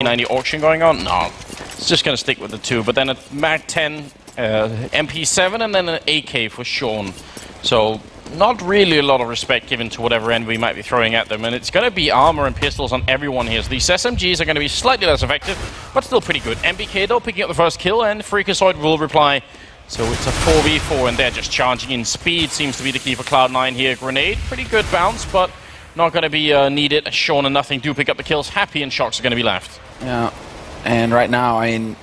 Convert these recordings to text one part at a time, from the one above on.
P90 auction going on? No. It's just going to stick with the 2. But then a Mag-10, MP7, and then an AK for Sean. So not really a lot of respect given to whatever Envy might be throwing at them. And it's going to be armor and pistols on everyone here. So these SMGs are going to be slightly less effective, but still pretty good. MBK, though, picking up the first kill, and Freakazoid will reply. So it's a 4v4, and they're just charging in. Speed seems to be the key for Cloud9 here. Grenade, pretty good bounce, but not going to be needed. Sean and Nothing do pick up the kills. Happy and Shocks are going to be left. Yeah, and right now, I mean,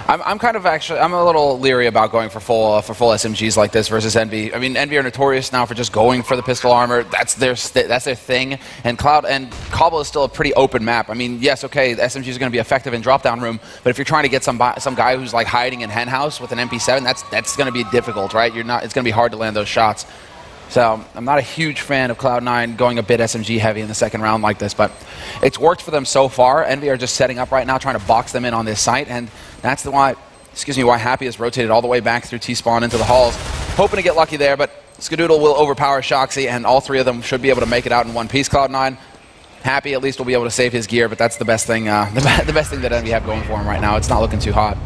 I'm kind of actually, I'm a little leery about going for full SMGs like this versus Envy. I mean, Envy are notorious now for just going for the pistol armor. That's their thing. And Cobble is still a pretty open map. I mean, yes, okay, the SMGs are going to be effective in drop down room, but if you're trying to get some guy who's like hiding in henhouse with an MP7, that's going to be difficult, right? It's going to be hard to land those shots. So I'm not a huge fan of Cloud9 going a bit SMG heavy in the second round like this, but it's worked for them so far. Envy are just setting up right now, trying to box them in on this site, and that's why Happy has rotated all the way back through T-spawn into the halls, hoping to get lucky there, but Skadoodle will overpower Shoxy, and all three of them should be able to make it out in one piece. Cloud9, Happy at least will be able to save his gear, but that's the best thing, the best thing that Envy have going for him right now. It's not looking too hot.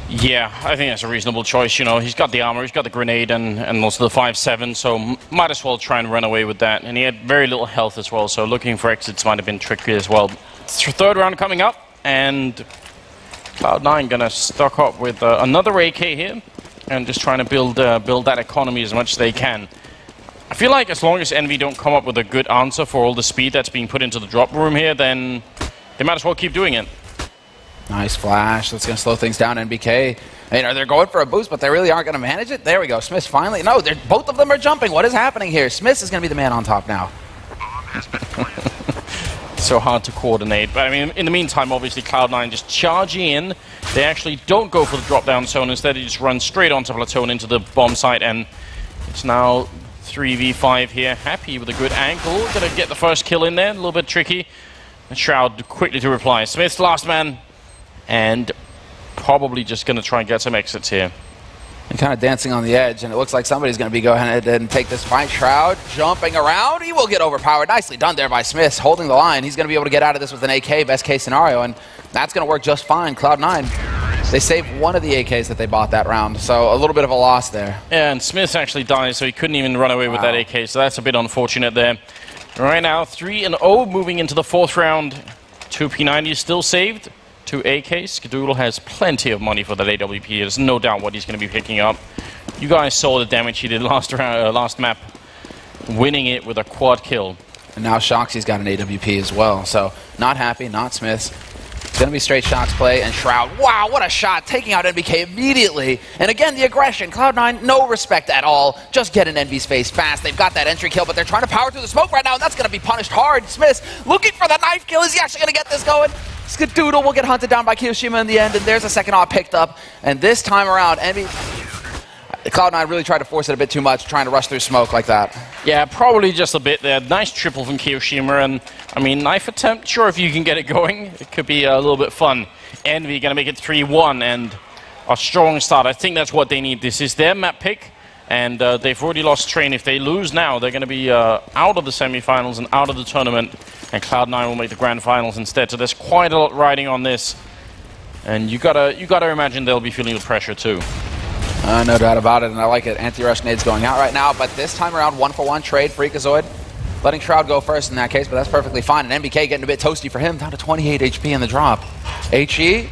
Yeah, I think that's a reasonable choice. You know, he's got the armor, he's got the grenade, and also the 5.7, so might as well try and run away with that. And he had very little health as well, so looking for exits might have been tricky as well. Third round coming up, and Cloud9 gonna stock up with another AK here, and just trying to build that economy as much as they can. I feel like as long as Envy don't come up with a good answer for all the speed that's being put into the drop room here, then they might as well keep doing it. Nice flash. That's going to slow things down. NBK. You know, they're going for a boost, but they really aren't going to manage it. There we go. Smith finally. No, both of them are jumping. What is happening here? Smith is going to be the man on top now. So hard to coordinate. But I mean, in the meantime, obviously, Cloud9 just charging in. They actually don't go for the drop-down zone. Instead, they just run straight onto Plateau and into the bomb site. And it's now 3v5 here. Happy with a good angle. Going to get the first kill in there. A little bit tricky. And Shroud quickly to reply. Smith's last man. And probably just going to try and get some exits here. And kind of dancing on the edge, and it looks like somebody's going to be going ahead and take this fight. Shroud jumping around. He will get overpowered. Nicely done there by Smith, holding the line. He's going to be able to get out of this with an AK, best case scenario, and that's going to work just fine. Cloud9, they saved one of the AKs that they bought that round, so a little bit of a loss there. Yeah, and Smith actually died, so he couldn't even run away with that AK, so that's a bit unfortunate there. Right now, 3-0 moving into the fourth round. 2 P90s still saved. 2 AKs. Skadoodle has plenty of money for that AWP. There's no doubt what he's going to be picking up. You guys saw the damage he did last map, winning it with a quad kill. And now Shoxy's got an AWP as well. So not Happy, not Smith's. It's going to be straight Shox play, and Shroud, wow, what a shot, taking out NBK immediately. And again, the aggression. Cloud9, no respect at all. Just get in Envy's face fast. They've got that entry kill, but they're trying to power through the smoke right now, and that's going to be punished hard. Smith looking for the knife kill. Is he actually going to get this going? Skadoodle will get hunted down by Kiyoshima in the end, and there's a second op picked up. And this time around, Cloud9 really tried to force it a bit too much, trying to rush through smoke like that. Yeah, probably just a bit there. Nice triple from Kiyoshima, and I mean, knife attempt, sure, if you can get it going, it could be a little bit fun. Envy going to make it 3-1, and a strong start. I think that's what they need. This is their map pick, and they've already lost train. If they lose now, they're going to be out of the semifinals and out of the tournament, and Cloud9 will make the grand finals instead. So there's quite a lot riding on this, and you gotta imagine they'll be feeling the pressure too. No doubt about it, and I like it. Anti-rush nades going out right now, but this time around, 1-for-1 trade, Freakazoid. Letting Shroud go first in that case, but that's perfectly fine. And NBK getting a bit toasty for him, down to 28 HP in the drop. HE?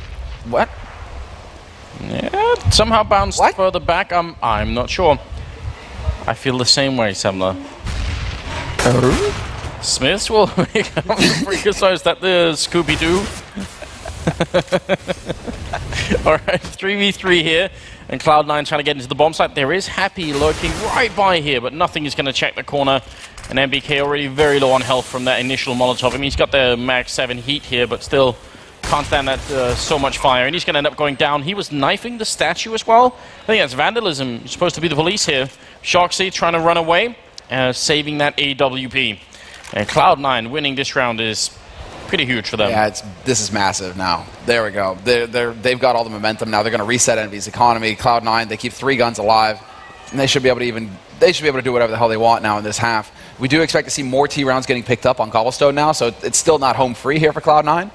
What? Yeah, somehow bounced further back. I'm not sure. I feel the same way, Semler. Smiths will make up Freakazoid. Is that the Scooby-Doo? Alright, 3v3 here. And Cloud9 trying to get into the bomb site. There is Happy lurking right by here, but nothing is going to check the corner. And MBK already very low on health from that initial Molotov. I mean, he's got the Mag-7 heat here, but still can't stand that so much fire. And he's going to end up going down. He was knifing the statue as well. I think that's vandalism. You're supposed to be the police here. Shoxy trying to run away, saving that AWP. And Cloud9 winning this round is pretty huge for them. Yeah, this is massive now. There we go. They've got all the momentum now. They're going to reset Envy's economy. Cloud9, they keep 3 guns alive, and they should be able to do whatever the hell they want now in this half. We do expect to see more T rounds getting picked up on Cobblestone now, so it's still not home free here for Cloud9.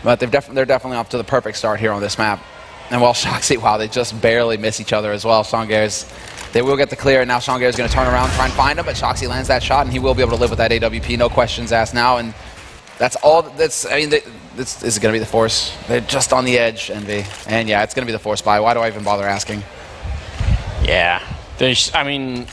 But they're definitely off to the perfect start here on this map. And while Shoxy, wow, they just barely miss each other as well. Shangare's, they will get the clear, and now Shangare's going to turn around, try and find him, but Shoxy lands that shot, and he will be able to live with that AWP, no questions asked now. And that's all. That's, I mean, this is going to be the force. They're just on the edge, Envy. And yeah, it's going to be the force buy. Why do I even bother asking? Yeah, I mean,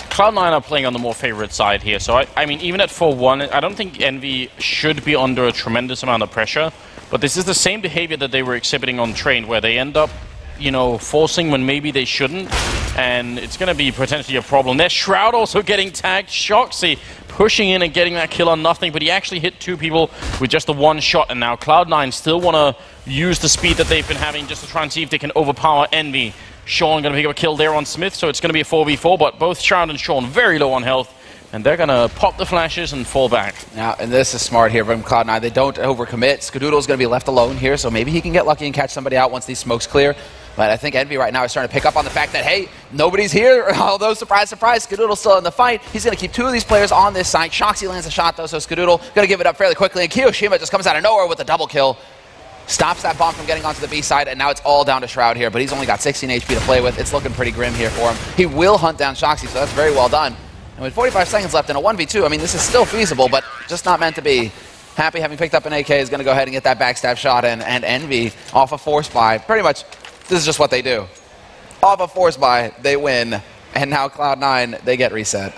Cloud9 are playing on the more favorite side here. So I mean, even at 4-1, I don't think Envy should be under a tremendous amount of pressure. But this is the same behavior that they were exhibiting on Train, where they end up, you know, forcing when maybe they shouldn't. And it's going to be potentially a problem. There's Shroud also getting tagged. Shoxy pushing in and getting that kill on nothing, but he actually hit 2 people with just the 1 shot. And now Cloud9 still want to use the speed that they've been having just to try and see if they can overpower Envy. Sean going to pick up a kill there on Smith, so it's going to be a 4v4, but both Shroud and Sean very low on health. And they're going to pop the flashes and fall back. Now, and this is smart here from Cloud9. They don't overcommit. Skadoodle's going to be left alone here, so maybe he can get lucky and catch somebody out once these smokes clear. But I think Envy right now is starting to pick up on the fact that, hey, nobody's here. Although, surprise, surprise, Skadoodle's still in the fight. He's going to keep 2 of these players on this side. Shoxy lands a shot, though, so Skadoodle going to give it up fairly quickly. And Kiyoshima just comes out of nowhere with a double kill. Stops that bomb from getting onto the B side, and now it's all down to Shroud here. But he's only got 16 HP to play with. It's looking pretty grim here for him. He will hunt down Shoxy, so that's very well done. And with 45 seconds left in a 1v2, I mean, this is still feasible, but just not meant to be. Happy, having picked up an AK, is going to go ahead and get that backstab shot in, and Envy off a force buy. Pretty much, this is just what they do. Off a force buy, they win, and now Cloud9, they get reset.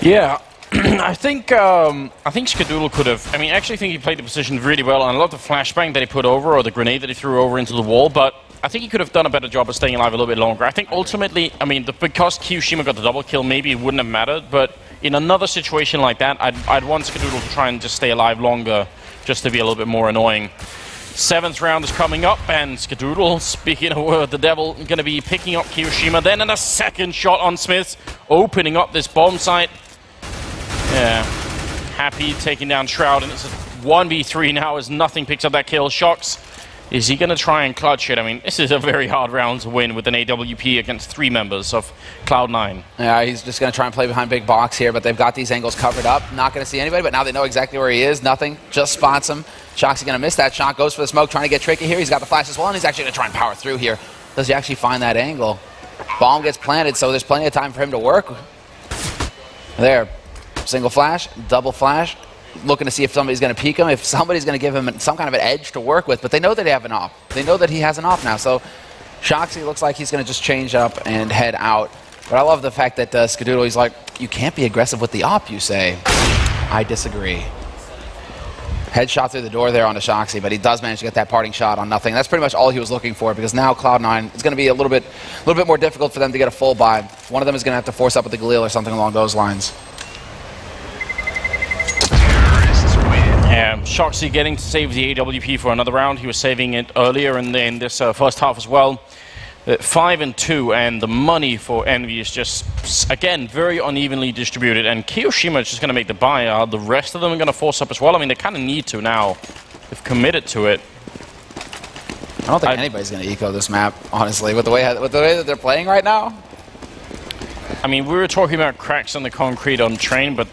Yeah. I think Skadoodle could have... I mean, I actually think he played the position really well, and I love the flashbang that he put over, or the grenade that he threw over into the wall, but I think he could have done a better job of staying alive a little bit longer. I think ultimately, I mean, because Kiyoshima got the double kill, maybe it wouldn't have mattered, but in another situation like that, I'd want Skadoodle to try and just stay alive longer, just to be a little bit more annoying. 7th round is coming up, and Skadoodle, speaking of the devil, going to be picking up Kiyoshima, then in a second shot on Smith, opening up this bomb site. Yeah, Happy taking down Shroud, and it's a 1v3 now as nothing picks up that kill. Shox, is he going to try and clutch it? I mean, this is a very hard round to win with an AWP against 3 members of Cloud9. Yeah, he's just going to try and play behind big box here, but they've got these angles covered up. Not going to see anybody, but now they know exactly where he is. Nothing, just spots him. Shoxy going to miss that shot, goes for the smoke, trying to get tricky here. He's got the flash as well, and he's actually going to try and power through here. Does he actually find that angle? Bomb gets planted, so there's plenty of time for him to work. There. Single flash, double flash, looking to see if somebody's going to peek him, if somebody's going to give him some kind of an edge to work with, but they know that they have an op. They know that he has an op now, so Shoxy looks like he's going to just change up and head out. But I love the fact that Skadoodle, he's like, you can't be aggressive with the op, you say. I disagree. Headshot through the door there onto Shoxy, but he does manage to get that parting shot on nothing. That's pretty much all he was looking for, because now Cloud9, it's going to be a little bit more difficult for them to get a full buy. One of them is going to have to force up with the Galil or something along those lines. Yeah, Shoxy getting to save the AWP for another round. He was saving it earlier in this first half as well. 5-2, and the money for Envy is just, again, very unevenly distributed. And Kiyoshima is just going to make the buy. The rest of them are going to force up as well. I mean, they kind of need to now. They've committed to it. I don't think anybody's going to eco this map, honestly, with the way that they're playing right now. I mean, we were talking about cracks on the concrete on Train, but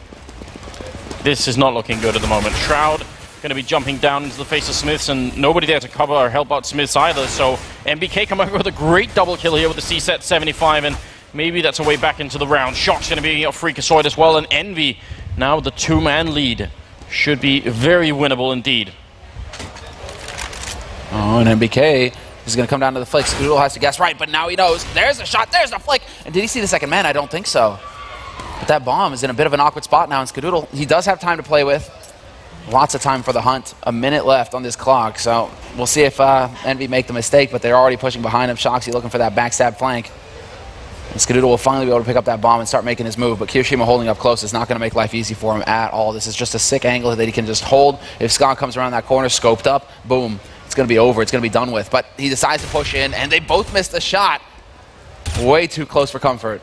this is not looking good at the moment. Shroud going to be jumping down into the face of Smiths, and nobody there to cover or help out Smiths either. So MBK coming up with a great double kill here with the C-set 75, and maybe that's a way back into the round. Shock's going to be a freakazoid as well, and Envy now the 2-man lead should be very winnable indeed. Oh, and MBK is going to come down to the flick. Skadoodle has to guess right, but now he knows. There's a shot, there's the flick. And did he see the second man? I don't think so. But that bomb is in a bit of an awkward spot now, and Skadoodle, he does have time to play with. Lots of time for the hunt. A minute left on this clock, so we'll see if Envy make the mistake, but they're already pushing behind him. Shoxy looking for that backstab flank. And Skadoodle will finally be able to pick up that bomb and start making his move, but Kiyoshima holding up close is not going to make life easy for him at all. This is just a sick angle that he can just hold. If Scott comes around that corner, scoped up, boom, it's going to be over. It's going to be done with. But he decides to push in, and they both missed the shot. Way too close for comfort.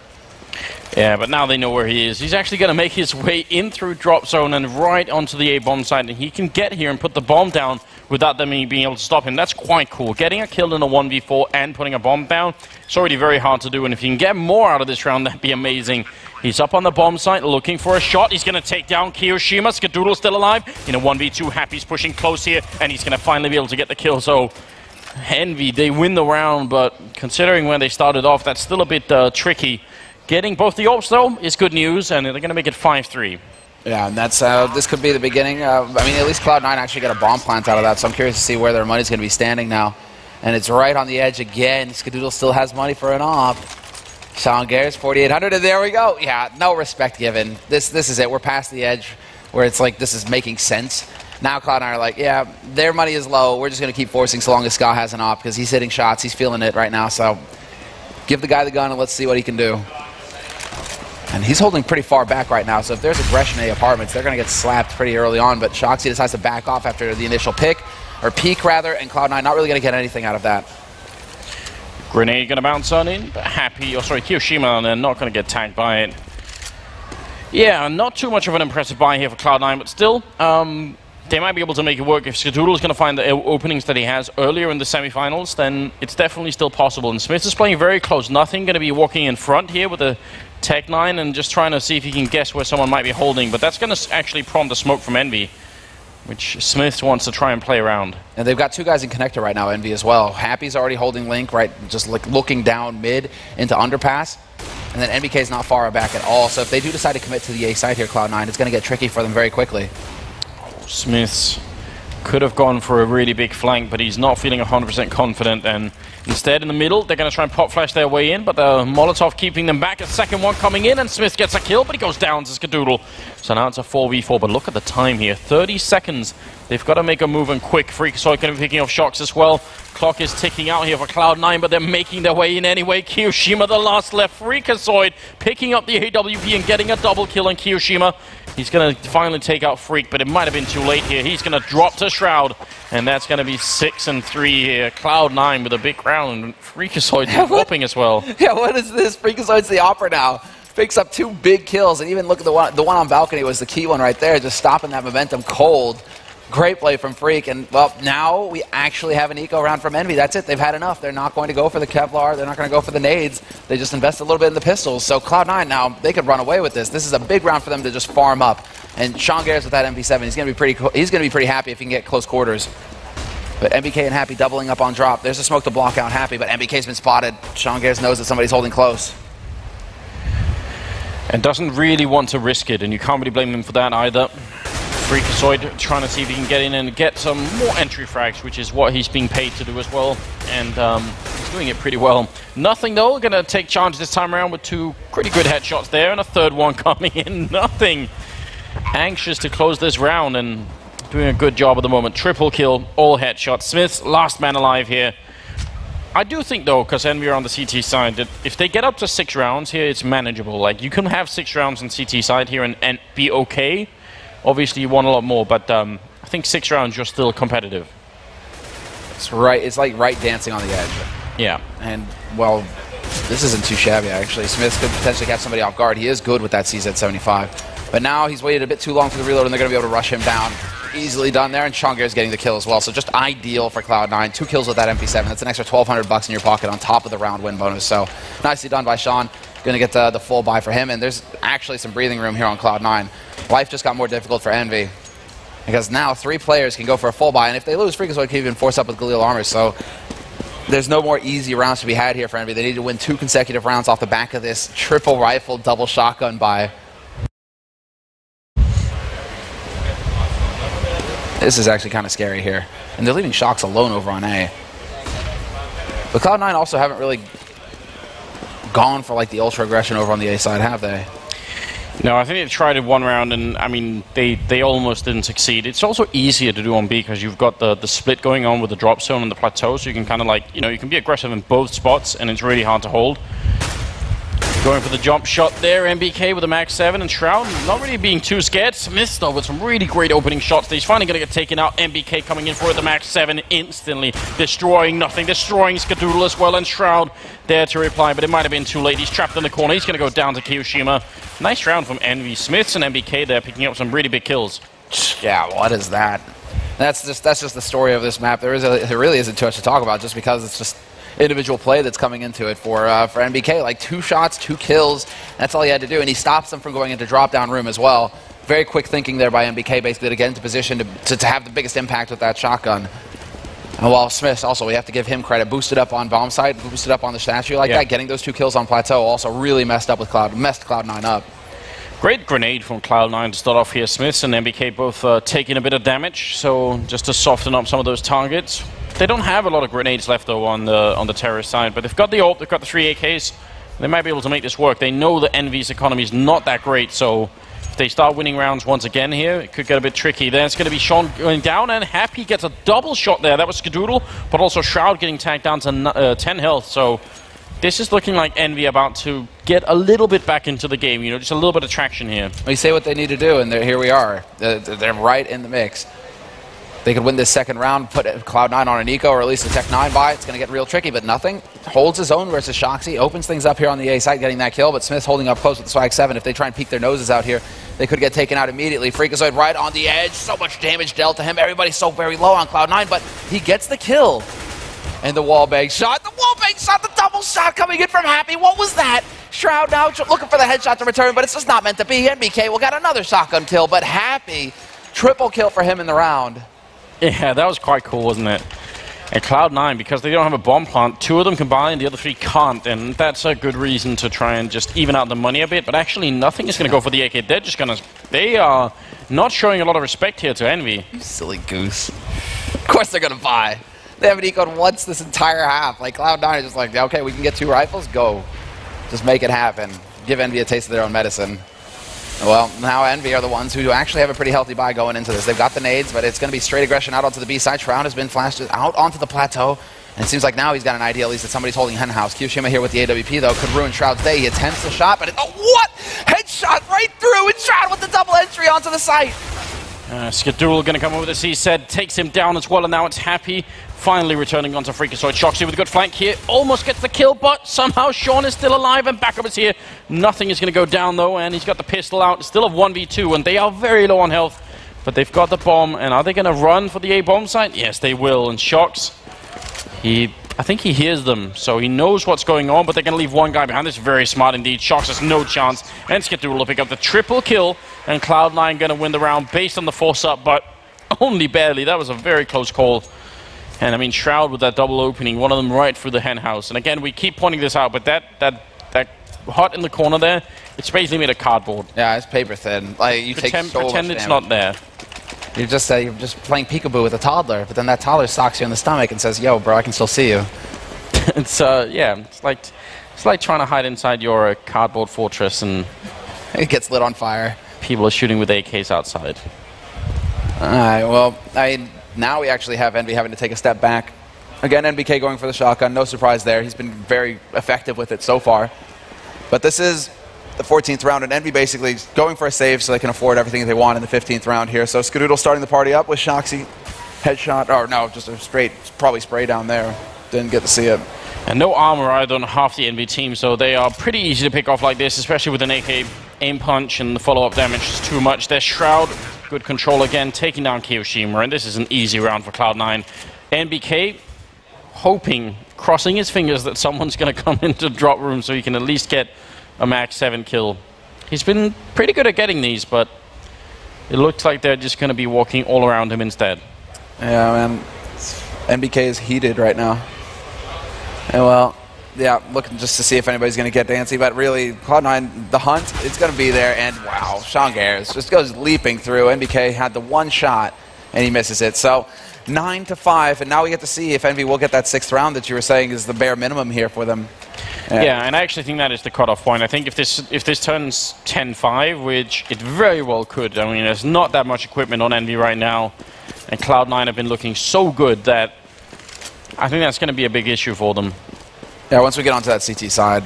Yeah, but now they know where he is. He's actually going to make his way in through drop zone and right onto the A-bomb site, and he can get here and put the bomb down without them being able to stop him. That's quite cool. Getting a kill in a 1v4 and putting a bomb down, it's already very hard to do, and if you can get more out of this round, that'd be amazing. He's up on the bomb site looking for a shot. He's going to take down Kiyoshima. Skadoodle still alive. In a 1v2, Happy's pushing close here, and he's going to finally be able to get the kill. So Envy, they win the round, but considering when they started off, that's still a bit tricky. Getting both the orbs, though, is good news, and they're going to make it 5-3. Yeah, and that's this could be the beginning. I mean, at least Cloud9 actually got a bomb plant out of that, so I'm curious to see where their money's going to be standing now. And it's right on the edge again. Skadoodle still has money for an op. Sean Gares, 4,800, and there we go. Yeah, no respect given. This is it. We're past the edge where it's like this is making sense. Now Cloud9 are like, yeah, their money is low. We're just going to keep forcing so long as Ska has an op because he's hitting shots. He's feeling it right now. So give the guy the gun and let's see what he can do. And he's holding pretty far back right now. So if there's aggression in the apartments, they're going to get slapped pretty early on. But Shoxy decides to back off after the initial peak, rather, and Cloud9 not really going to get anything out of that. Grenade going to bounce on in, but Kiyoshima, and they're not going to get tagged by it. Yeah, not too much of an impressive buy here for Cloud9, but still, they might be able to make it work. If Skadoodle is going to find the openings that he has earlier in the semifinals, then it's definitely still possible. And Smith is playing very close. Nothing going to be walking in front here with a Tech9 and just trying to see if he can guess where someone might be holding. But that's going to actually prompt a smoke from Envy, which Smith wants to try and play around. And they've got two guys in connector right now, Envy as well. Happy's already holding Link, right, just like looking down mid into underpass. And then NBK is not far back at all. So if they do decide to commit to the A side here, Cloud9, it's going to get tricky for them very quickly. Smiths could have gone for a really big flank, but he's not feeling 100% confident, and instead in the middle they're going to try and pop flash their way in, but the Molotov keeping them back. A second one coming in, and Smith gets a kill, but he goes down to Skadoodle. So now it's a 4v4, but look at the time here, 30 seconds. They've got to make a move and quick. Freakazoid going to be picking off Shox as well. Clock is ticking out here for Cloud9, but they're making their way in anyway. Kiyoshima the last left. Freakazoid picking up the AWP and getting a double kill on Kiyoshima. He's going to finally take out Freak, but it might have been too late here. He's going to drop to Shroud, and that's going to be 6-3 here. Cloud9 with a big round, and Freakazoid whopping as well. Yeah, what is this? Freakazoid's the opera now. Picks up 2 big kills, and even look at the one on balcony was the key one right there, just stopping that momentum cold. Great play from Freak, and well, now we actually have an eco round from Envy. That's it. They've had enough. They're not going to go for the Kevlar. They're not going to go for the nades. They just invest a little bit in the pistols. So Cloud9 now, they could run away with this. This is a big round for them to just farm up. And Sean Gares with that MP7, he's going to be pretty happy if he can get close quarters. But MBK and Happy doubling up on drop. There's a smoke to block out Happy, but MBK's been spotted. Sean Gares knows that somebody's holding close. And doesn't really want to risk it, and you can't really blame him for that either. Freakazoid trying to see if he can get in and get some more entry frags, which is what he's being paid to do as well. And he's doing it pretty well. Nothing though, going to take charge this time around with 2 pretty good headshots there, and a third one coming in. Nothing. Anxious to close this round and doing a good job at the moment. Triple kill, all headshots. Smith's last man alive here. I do think though, because Envy are on the CT side, that if they get up to 6 rounds here, it's manageable. Like, you can have 6 rounds on CT side here and be okay. Obviously, you want a lot more, but I think 6 rounds, you're still competitive. It's right. It's like right dancing on the edge. Yeah. And, well, this isn't too shabby, actually. Smith could potentially catch somebody off guard. He is good with that CZ75. But now he's waited a bit too long for the reload, and they're going to be able to rush him down. Easily done there, and Sean Gares getting the kill as well. So just ideal for Cloud9. 2 kills with that MP7. That's an extra $1,200 in your pocket on top of the round win bonus. So nicely done by Sean. Going to get the full buy for him, and there's actually some breathing room here on Cloud9. Life just got more difficult for Envy, because now 3 players can go for a full buy, and if they lose, Freakazoid can even force up with Galil armor, so there's no more easy rounds to be had here for Envy. They need to win 2 consecutive rounds off the back of this triple rifle, double shotgun buy. This is actually kind of scary here, and they're leaving Shox alone over on A. But Cloud9 also haven't really gone for like the ultra aggression over on the A side, have they? No, I think they tried it 1 round, and I mean they almost didn't succeed. It's also easier to do on B because you've got the split going on with the drop zone and the plateau, so you can kind of like, you know, you can be aggressive in both spots, and it's really hard to hold. Going for the jump shot there, MBK with a max 7, and Shroud not really being too scared. Smith though with some really great opening shots. He's finally going to get taken out. MBK coming in for the max 7, instantly destroying nothing, destroying Skadoodle as well, and Shroud there to reply, but it might have been too late. He's trapped in the corner. He's going to go down to Kiyoshima. Nice round from Envy. Smiths and MBK there picking up some really big kills. Yeah, what is that? That's just the story of this map. There really isn't too much to talk about, just because individual play that's coming into it for NBK. Like 2 shots, 2 kills. That's all he had to do, and he stops them from going into drop-down room as well. Very quick thinking there by NBK, basically to get into position to have the biggest impact with that shotgun. And while Smith, also, we have to give him credit, boosted up on bomb site, boosted up on the statue like that, getting those 2 kills on Plateau also really messed Cloud9 up. Great grenade from Cloud9 to start off here. Smiths and NBK both taking a bit of damage, so just to soften up some of those targets. They don't have a lot of grenades left, though, on the terrorist side, but they've got the ult, they've got the 3 AKs. They might be able to make this work. They know that Envy's economy is not that great, so if they start winning rounds once again here, it could get a bit tricky. Then it's going to be Sean going down, and Happy gets a double shot there. That was Skadoodle, but also Shroud getting tagged down to 10 health. So this is looking like Envy about to get a little bit back into the game, you know, just a little bit of traction here. We say what they need to do, and here we are. They're right in the mix. They could win this second round, put Cloud9 on an eco, or at least a Tech 9 buy. It's going to get real tricky, but nothing. Holds his own versus Shoxy. Opens things up here on the A site, getting that kill, but Smith's holding up close with the Swag 7. If they try and peek their noses out here, they could get taken out immediately. Freakazoid right on the edge. So much damage dealt to him. Everybody's so very low on Cloud9, but he gets the kill. And the wallbang shot. The wallbang shot, the double shot coming in from Happy. What was that? Shroud now looking for the headshot to return, but it's just not meant to be. NBK will get another shotgun kill, but Happy, triple kill for him in the round. Yeah, that was quite cool, wasn't it? And Cloud9, because they don't have a bomb plant, 2 of them combined, the other 3 can't, and that's a good reason to try and just even out the money a bit, but actually nothing is going to go for the AK. They're just going to... They are not showing a lot of respect here to Envy. You silly goose. Of course they're going to buy. They haven't ecoed once this entire half. Like, Cloud9 is just like, okay, we can get 2 rifles, go. Just make it happen. Give Envy a taste of their own medicine. Well, now Envy are the ones who actually have a pretty healthy buy going into this. They've got the nades, but it's going to be straight aggression out onto the B side. Shroud has been flashed out onto the plateau. And it seems like now he's got an idea, at least, that somebody's holding hen house. Kyoshima here with the AWP, though, could ruin Shroud's day. He attempts the shot, but oh, what? Headshot right through, and Shroud with the double entry onto the site. Skadoodle going to come over this, he said, takes him down as well, and now it's Happy. Finally returning onto Freakazoid. Shoxy with a good flank here. Almost gets the kill, but somehow Sean is still alive, and backup is here. Nothing is going to go down, though, and he's got the pistol out. Still a 1v2, and they are very low on health. But they've got the bomb, and are they going to run for the A-bomb site? Yes, they will, and Shox, I think he hears them, so he knows what's going on, but they're going to leave one guy behind. This is very smart indeed. Shox has no chance, and Skadoodle will pick up the triple kill, and Cloud9 going to win the round based on the force-up, but only barely. That was a very close call. And I mean, Shroud with that double opening, one of them right through the hen house. And again, we keep pointing this out, but that hut in the corner there, it's basically made of cardboard. Yeah, it's paper thin. Like, you pretend it's not there. You're just playing peekaboo with a toddler, but then that toddler socks you in the stomach and says, "Yo, bro, I can still see you." It's yeah, it's like trying to hide inside your cardboard fortress and it gets lit on fire. People are shooting with AKs outside. All right, well, now we actually have Envy having to take a step back. Again, NBK going for the shotgun. No surprise there. He's been very effective with it so far. But this is the 14th round, and Envy basically going for a save so they can afford everything they want in the 15th round here. So Skadoodle starting the party up with Shoxy. Headshot, or no, just a straight, probably spray down there. Didn't get to see it. And no armor either on half the Envy team, so they are pretty easy to pick off like this, especially with an AK aim punch, and the follow-up damage is too much. There's Shroud, good control again, taking down Kyoshima, and this is an easy round for Cloud9. NBK hoping, crossing his fingers that someone's going to come into drop room so he can at least get a max 7 kill. He's been pretty good at getting these, but it looks like they're just going to be walking all around him instead. Yeah, man. NBK is heated right now. And well, yeah, looking just to see if anybody's going to get Dancy, but really, Cloud9, the hunt, it's going to be there, and wow, Sean Gares just goes leaping through. NBK had the one shot, and he misses it. So 9-5, and now we get to see if Envy will get that 6th round that you were saying is the bare minimum here for them. Yeah, and I actually think that is the cutoff point. I think if this turns 10-5, which it very well could, I mean, there's not that much equipment on Envy right now, and Cloud9 have been looking so good that I think that's going to be a big issue for them. Yeah, once we get onto that CT side,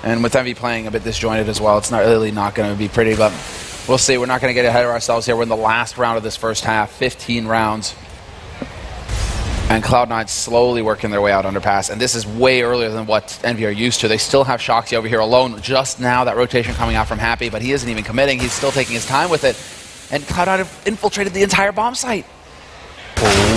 and with Envy playing a bit disjointed as well, it's not really not going to be pretty, but we'll see. We're not going to get ahead of ourselves here. We're in the last round of this first half, 15 rounds. And Cloud9 slowly working their way out underpass, and this is way earlier than what Envy are used to. They still have Shoxy over here alone. Just now, that rotation coming out from Happy, but he isn't even committing. He's still taking his time with it. And Cloud9 have infiltrated the entire bomb site.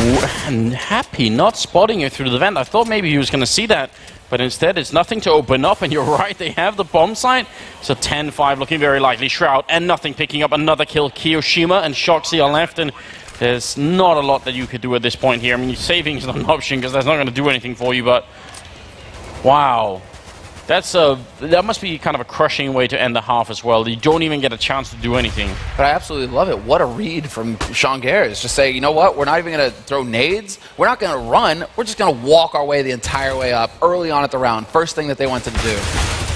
And Happy not spotting you through the vent. I thought maybe he was going to see that, but instead it's nothing to open up, and you're right, they have the bomb site. So 10-5 looking very likely. Shroud and nothing picking up another kill. Kiyoshima and Shoxy are left, and there's not a lot that you could do at this point here. I mean, saving is not an option because that's not going to do anything for you, but wow. That must be kind of a crushing way to end the half as well. You don't even get a chance to do anything. But I absolutely love it. What a read from Sean Garris. Just say, you know what? We're not even going to throw nades. We're not going to run. We're just going to walk our way the entire way up early on at the round. First thing that they wanted to do.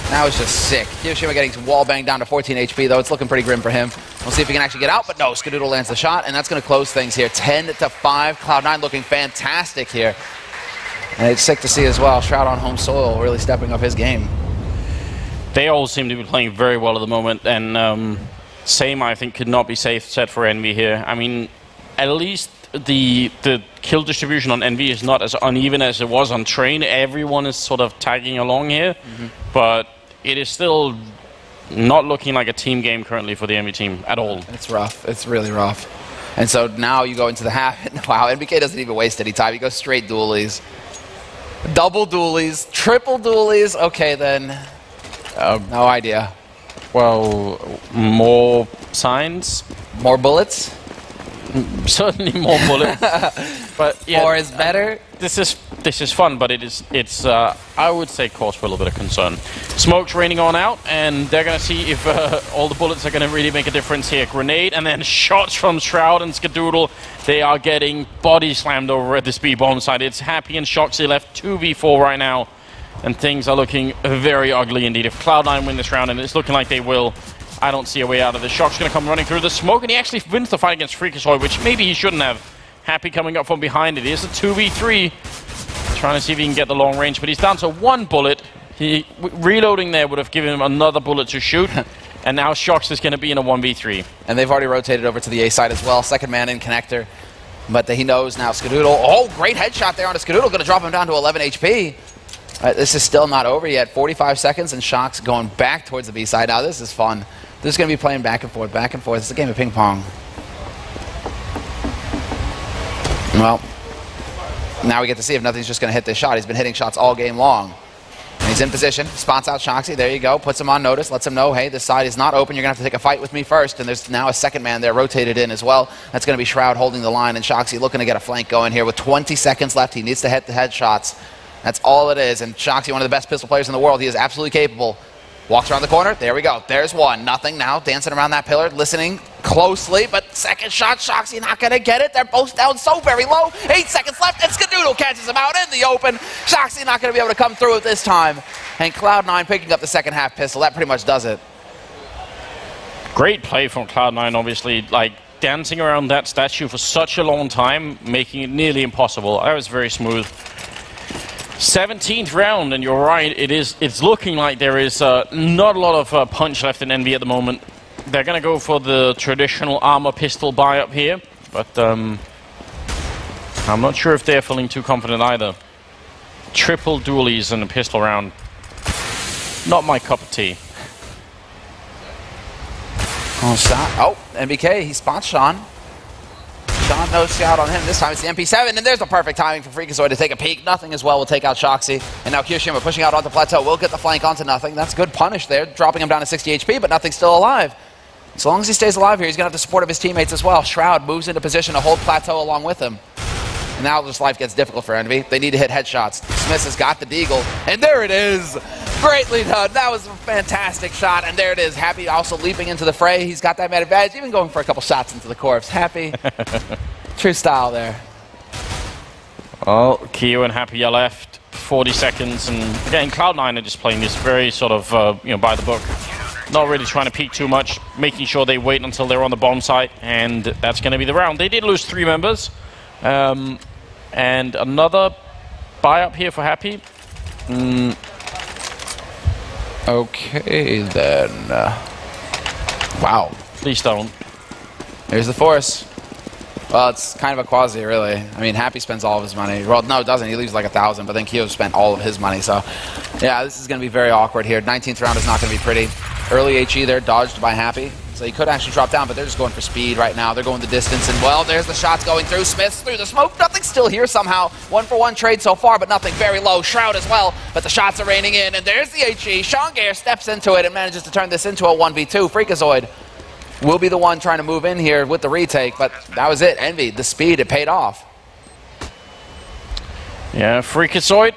That was just sick. Kiyoshima getting wall banged down to 14 HP, though. It's looking pretty grim for him. We'll see if he can actually get out, but no, Skadoodle lands the shot, and that's going to close things here. 10-5. Cloud9 looking fantastic here. And it's sick to see as well. Shroud on home soil really stepping up his game. They all seem to be playing very well at the moment, and same, I think, could not be said for Envy here. I mean, at least the kill distribution on Envy is not as uneven as it was on Train. Everyone is sort of tagging along here, but it is still not looking like a team game currently for the Envy team at all. It's rough. It's really rough. And so now you go into the half. Wow, NBK doesn't even waste any time. He goes straight dualies. Double dualies. Triple dualies. Okay, then. No idea. Well, more signs? More bullets? Certainly more bullets. But yeah, more is better. This is fun, but it's I would say cause for a little bit of concern. Smoke's raining on out, and they're gonna see if all the bullets are gonna really make a difference here. Grenade and then shots from Shroud and Skadoodle. They are getting body slammed over at this B bomb site. It's Happy and Shoxy left 2v4 right now. And things are looking very ugly indeed. If Cloud9 win this round, and it's looking like they will, I don't see a way out of this. Shock's going to come running through the smoke, and he actually wins the fight against Freakazoid, which maybe he shouldn't have. Happy coming up from behind. It is a 2v3. Trying to see if he can get the long range, but he's down to one bullet. Reloading there would have given him another bullet to shoot. And now Shox is going to be in a 1v3. And they've already rotated over to the A side as well. Second man in connector. But he knows now Skadoodle. Oh, great headshot there on a Skadoodle. Going to drop him down to 11 HP. This is still not over yet. 45 seconds, and Shox going back towards the B side. Now this is fun. This is going to be playing back and forth, back and forth. It's a game of ping pong. Well, now we get to see if nothing's just going to hit this shot. He's been hitting shots all game long. And he's in position, spots out Shoxy. There you go. Puts him on notice, lets him know, hey, this side is not open. You're going to have to take a fight with me first. And there's now a second man there rotated in as well. That's going to be Shroud holding the line, and Shoxy looking to get a flank going here with 20 seconds left. He needs to hit the headshots. That's all it is. And Shoxy, one of the best pistol players in the world, he is absolutely capable. Walks around the corner. There we go. There's one. Nothing now. Dancing around that pillar, listening closely. But second shot, Shoxy not going to get it. They're both down so very low. 8 seconds left, and Skadoodle catches him out in the open. Shoxy not going to be able to come through it this time. And Cloud9 picking up the second half pistol. That pretty much does it. Great play from Cloud9, obviously. Like, dancing around that statue for such a long time, making it nearly impossible. That was very smooth. 17th round, and you're right, it's looking like there is not a lot of punch left in Envy at the moment. They're going to go for the traditional armor pistol buy up here, but I'm not sure if they're feeling too confident either. Triple dualies in a pistol round. Not my cup of tea. Oh, MBK, he spots Sean. Sean, no scout on him. This time it's the MP7, and there's the perfect timing for Freakazoid to take a peek. Nothing as well will take out Shoxy. And now Kiyoshima pushing out onto Plateau. Will get the flank onto Nothing. That's good punish there, dropping him down to 60 HP, but Nothing's still alive. As long as he stays alive here, he's going to have the support of his teammates as well. Shroud moves into position to hold Plateau along with him. And now this life gets difficult for Envy. They need to hit headshots. Smith has got the deagle, and there it is. Greatly done. That was a fantastic shot, and there it is. Happy also leaping into the fray. He's got that man advantage, even going for a couple shots into the corpse. Happy. True style there. Well, Kiyo and Happy are left. 40 seconds, and again, Cloud9 are just playing this very sort of, by the book. Not really trying to peek too much, making sure they wait until they're on the bomb site, and that's going to be the round. They did lose 3 members. And another buy up here for Happy. Okay, then. Wow. Please don't. Here's the force. Well, it's kind of a quasi, really. I mean, Happy spends all of his money. Well, no, it doesn't. He leaves like 1,000, but then Kiyo spent all of his money. So, yeah, this is going to be very awkward here. 19th round is not going to be pretty. Early HE there, dodged by Happy. So he could actually drop down, but they're just going for speed right now. They're going the distance, and well, there's the shots going through. Smith's through the smoke. Nothing still here somehow. 1-for-1 trade so far, but nothing very low. Shroud as well, but the shots are raining in, and there's the HE. Sean Gare steps into it and manages to turn this into a 1v2. Freakazoid will be the one trying to move in here with the retake, but that was it. Envy, the speed, it paid off. Yeah, Freakazoid.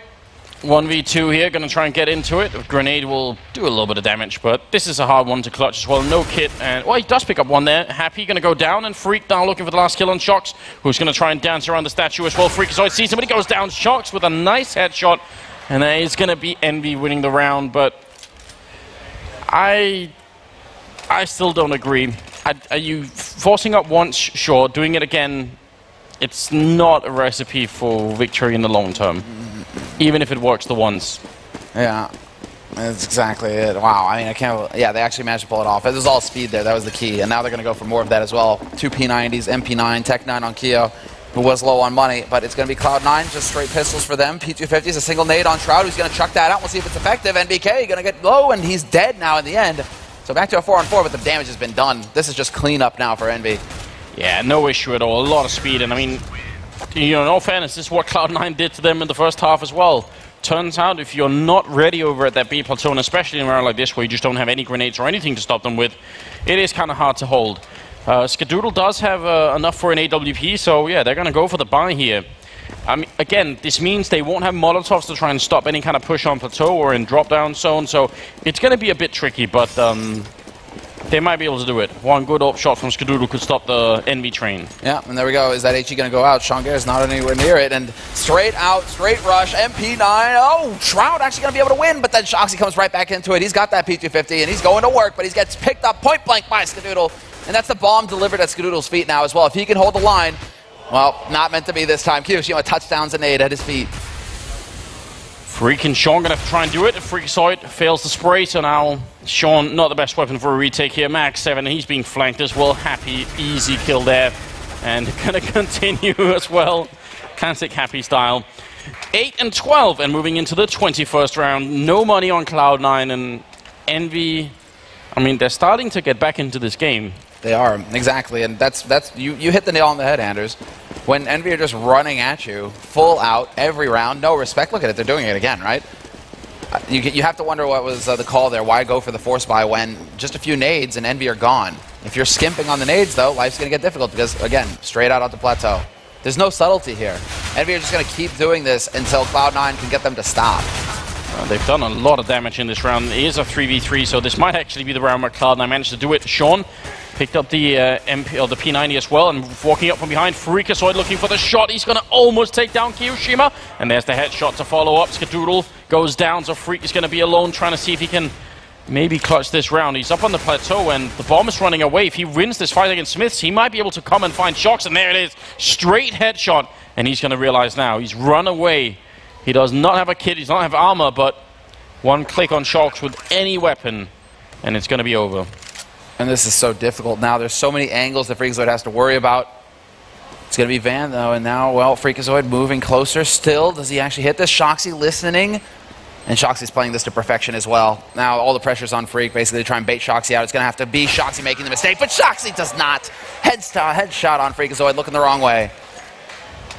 1v2 here, gonna try and get into it. Grenade will do a little bit of damage, but this is a hard one to clutch as well. No kit, and well, he does pick up one there. Happy gonna go down, and Freak now looking for the last kill on Shox, who's gonna try and dance around the statue as well. Freakazoid sees him, but he goes down. Shox with a nice headshot, and that is gonna be Envy winning the round, but I still don't agree. Are you forcing up once? Sure. Doing it again, it's not a recipe for victory in the long term. Even if it works the once. Yeah, that's exactly it. Wow, I mean, I can't... Yeah, they actually managed to pull it off. It was all speed there. That was the key. And now they're going to go for more of that as well. 2 P90s, MP9, Tech 9 on Keo, who was low on money. But it's going to be Cloud9, just straight pistols for them. P250s, a single nade on Shroud, who's going to chuck that out. We'll see if it's effective. NBK going to get low, and he's dead now in the end. So back to a 4-on-4, but the damage has been done. This is just cleanup now for Envy. Yeah, no issue at all. A lot of speed, and I mean... You know, in all fairness, this is what Cloud9 did to them in the first half as well. Turns out, if you're not ready over at that B platoon, especially in a round like this where you just don't have any grenades or anything to stop them with, it is kind of hard to hold. Skadoodle does have enough for an AWP, so yeah, they're going to go for the buy here. I mean, again, this means they won't have Molotovs to try and stop any kind of push on plateau or in drop-down zone, so it's going to be a bit tricky, but they might be able to do it. One good AWP shot from Skadoodle could stop the Envy train. Yeah, and there we go. Is that HE going to go out? Sean Gare is not anywhere near it. And straight out, straight rush, MP9. Oh, Shroud actually going to be able to win, but then Shoxy comes right back into it. He's got that P250, and he's going to work, but he gets picked up point blank by Skadoodle. And that's the bomb delivered at Skadoodle's feet now as well. If he can hold the line, well, not meant to be this time. Kiyoshima touchdowns and aid at his feet. Freak and Sean gonna have to try and do it. Freakazoid fails the spray, so now Sean, not the best weapon for a retake here. Max 7, and he's being flanked as well. Happy, easy kill there. And gonna continue as well. Classic Happy style. 8 and 12, and moving into the 21st round. No money on Cloud9, and Envy, I mean, they're starting to get back into this game. They are, exactly, and that's you hit the nail on the head, Anders. When Envy are just running at you, full out, every round, no respect. Look at it, they're doing it again, right? You have to wonder what was the call there. Why go for the force buy when just a few nades and Envy are gone? If you're skimping on the nades, though, life's going to get difficult because, again, straight out onto plateau. There's no subtlety here. Envy are just going to keep doing this until Cloud9 can get them to stop. They've done a lot of damage in this round. It is a 3v3, so this might actually be the round where Cloud9 managed to do it. Sean picked up the MP or the P90 as well, and walking up from behind. Freakazoid looking for the shot. He's going to almost take down Kiyoshima, and there's the headshot to follow up. Skadoodle goes down, so Freak is going to be alone, trying to see if he can maybe clutch this round. He's up on the plateau, and the bomb is running away. If he wins this fight against Smiths, he might be able to come and find Shox, and there it is. Straight headshot, and he's going to realize now he's run away. He does not have a kit, he does not have armor, but one click on Shox with any weapon, and it's going to be over. And this is so difficult now. There's so many angles that Freakazoid has to worry about. It's going to be Van, though, and now, well, Freakazoid moving closer still. Does he actually hit this? Shoxy listening, and Shoxy's playing this to perfection as well. Now all the pressure's on Freak, basically, to try and bait Shoxy out. It's going to have to be Shoxy making the mistake, but Shoxy does not. Headshot on Freakazoid, looking the wrong way.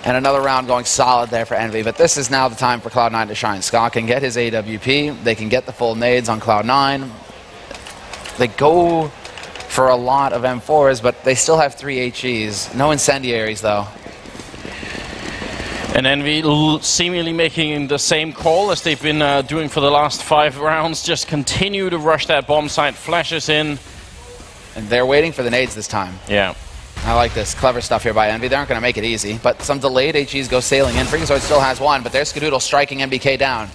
And another round going solid there for Envy, but this is now the time for Cloud9 to shine. Scott can get his AWP. They can get the full nades on Cloud9. They go for a lot of M4s, but they still have 3 HEs. No incendiaries, though. And Envy seemingly making the same call as they've been doing for the last 5 rounds. Just continue to rush that bomb site, flashes in. And they're waiting for the nades this time. Yeah. I like this. Clever stuff here by Envy. They aren't going to make it easy, but some delayed HEs go sailing in. Freakazoid still has one, but there's Skadoodle striking MBK down.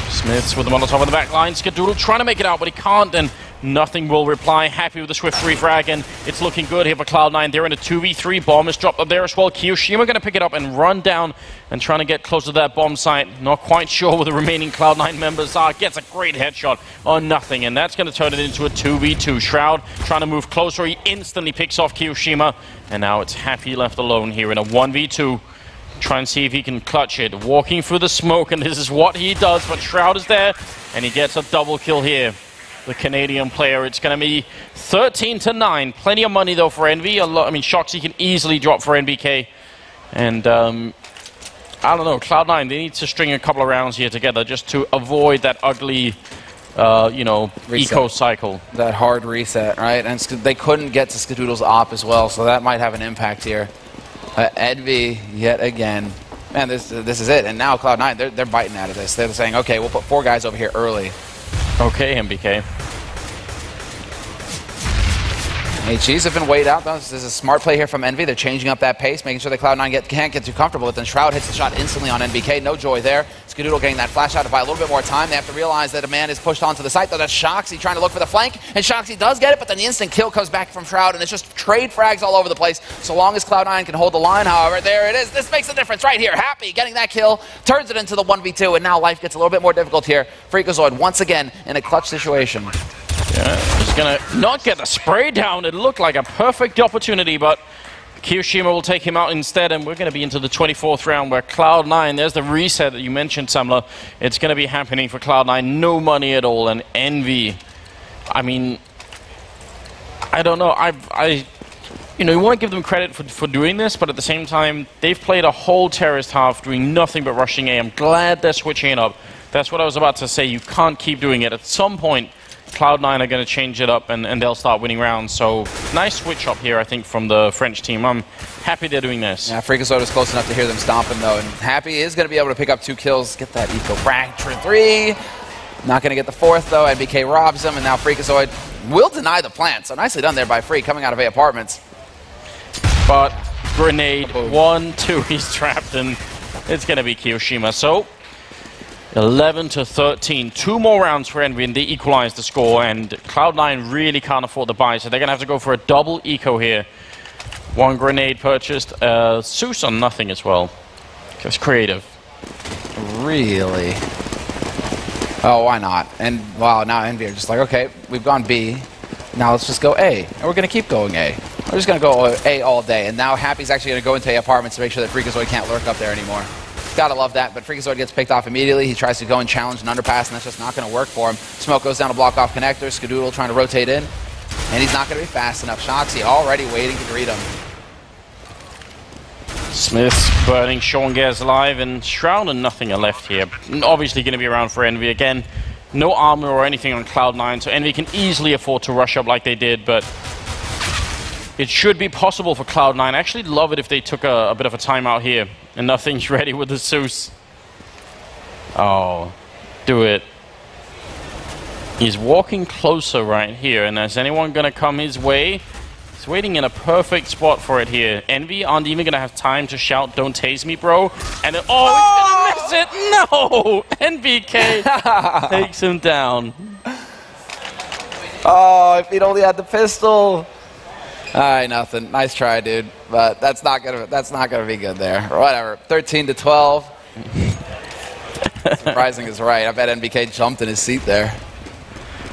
Smiths with the Molotov on the back line. Skadoodle trying to make it out, but he can't, and nothing will reply. Happy with the swift refrag, and it's looking good here for Cloud9. They're in a 2v3. Bomb is dropped up there as well. Kiyoshima going to pick it up and run down and trying to get close to that bomb site. Not quite sure where the remaining Cloud9 members are. Gets a great headshot on nothing, and that's going to turn it into a 2v2. Shroud trying to move closer. He instantly picks off Kiyoshima, and now it's Happy left alone here in a 1v2. Try and see if he can clutch it. Walking through the smoke, and this is what he does, but Shroud is there, and he gets a double kill here. the Canadian player. It's going to be 13-9. Plenty of money, though, for Envy. I mean, Shoxy can easily drop for NBK. And, I don't know, Cloud9, they need to string a couple of rounds here together just to avoid that ugly, you know, eco cycle. That hard reset, right? And they couldn't get to Skadoodle's op as well, so that might have an impact here. Envy, yet again. Man, this is it. And now Cloud9, they're biting out of this. They're saying, okay, we'll put 4 guys over here early. Okay, MBK. HGs have been weighed out, though. This is a smart play here from Envy. They're changing up that pace, making sure that Cloud9 can't get too comfortable. But then Shroud hits the shot instantly on NBK. No joy there. Skadoodle getting that flash out to buy a little bit more time. They have to realize that a man is pushed onto the site, though. That's Shoxy trying to look for the flank. And Shoxy does get it, but then the instant kill comes back from Shroud, and it's just trade frags all over the place. So long as Cloud9 can hold the line, however, there it is. This makes a difference right here. Happy getting that kill, turns it into the 1v2, and now life gets a little bit more difficult here. Freakazoid once again in a clutch situation. Yeah, he's going to not get the spray down. It looked like a perfect opportunity, but Kiyoshima will take him out instead, and we're going to be into the 24th round where Cloud9, there's the reset that you mentioned, Samler. It's going to be happening for Cloud9. No money at all, and Envy. I mean, I don't know. You know, you want to give them credit for doing this, but at the same time, they've played a whole terrorist half doing nothing but rushing A. I'm glad they're switching it up. That's what I was about to say. You can't keep doing it. At some point, Cloud9 are going to change it up, and they'll start winning rounds. So, nice switch up here, I think, from the French team. I'm happy they're doing this. Yeah, Freakazoid is close enough to hear them stomping, though. And Happy is going to be able to pick up 2 kills, get that eco fracture 3. Not going to get the 4th, though. NBK robs him, and now Freakazoid will deny the plant. So, nicely done there by Free, coming out of A apartments. But, grenade, 1, 2, he's trapped, and it's going to be Kiyoshima. So, 11-13. 2 more rounds for Envy, and they equalize the score, and Cloud9 really can't afford the buy, so they're going to have to go for a double eco here. 1 grenade purchased. Zeus on nothing as well. Just creative. Really? Oh, why not? And, wow, now Envy are just like, okay, we've gone B. Now let's just go A. And we're going to keep going A. We're just going to go A all day. And now Happy's actually going to go into A apartments to make sure that Freakazoid can't lurk up there anymore. Gotta love that, but Freakazoid gets picked off immediately. He tries to go and challenge an underpass, and that's just not going to work for him. Smoke goes down to block off connector. Skadoodle trying to rotate in, and he's not going to be fast enough. Shoxy already waiting to greet him. Smith's burning. Sean Gare's alive, and Shroud and nothing are left here. Obviously going to be around for Envy again. No armor or anything on Cloud9, so Envy can easily afford to rush up like they did, but it should be possible for Cloud9. I actually love it if they took a bit of a timeout here. And nothing's ready with the Zeus. Oh, do it. He's walking closer right here. And is anyone going to come his way? He's waiting in a perfect spot for it here. Envy aren't even going to have time to shout, "Don't tase me, bro." And then, oh, he's going to miss it. No! NBK takes him down. Oh, if he'd only had the pistol. Alright, nothing. Nice try, dude. But that's not gonna be good there. Whatever. 13-12. Surprising is right. I bet NBK jumped in his seat there.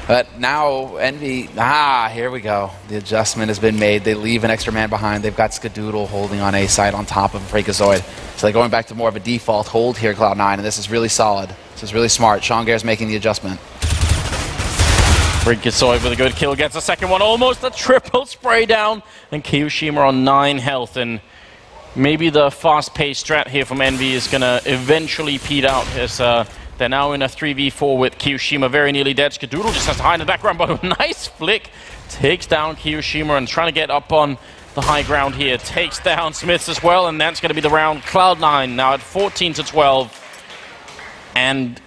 But now Envy, here we go. The adjustment has been made. They leave an extra man behind. They've got Skadoodle holding on A side on top of Freakazoid. So they're going back to more of a default hold here, Cloud9, and this is really solid. This is really smart. Sean Gare's making the adjustment. Freakazoid with a good kill, gets a second one, almost a triple spray down, and Kiyoshima on 9 health, and maybe the fast-paced strat here from Envy is going to eventually peter out as they're now in a 3v4 with Kiyoshima very nearly dead. Skadoodle just has to hide in the background, but a nice flick takes down Kiyoshima and trying to get up on the high ground here. Takes down Smiths as well, and that's going to be the round. Cloud9 now at 14-12, and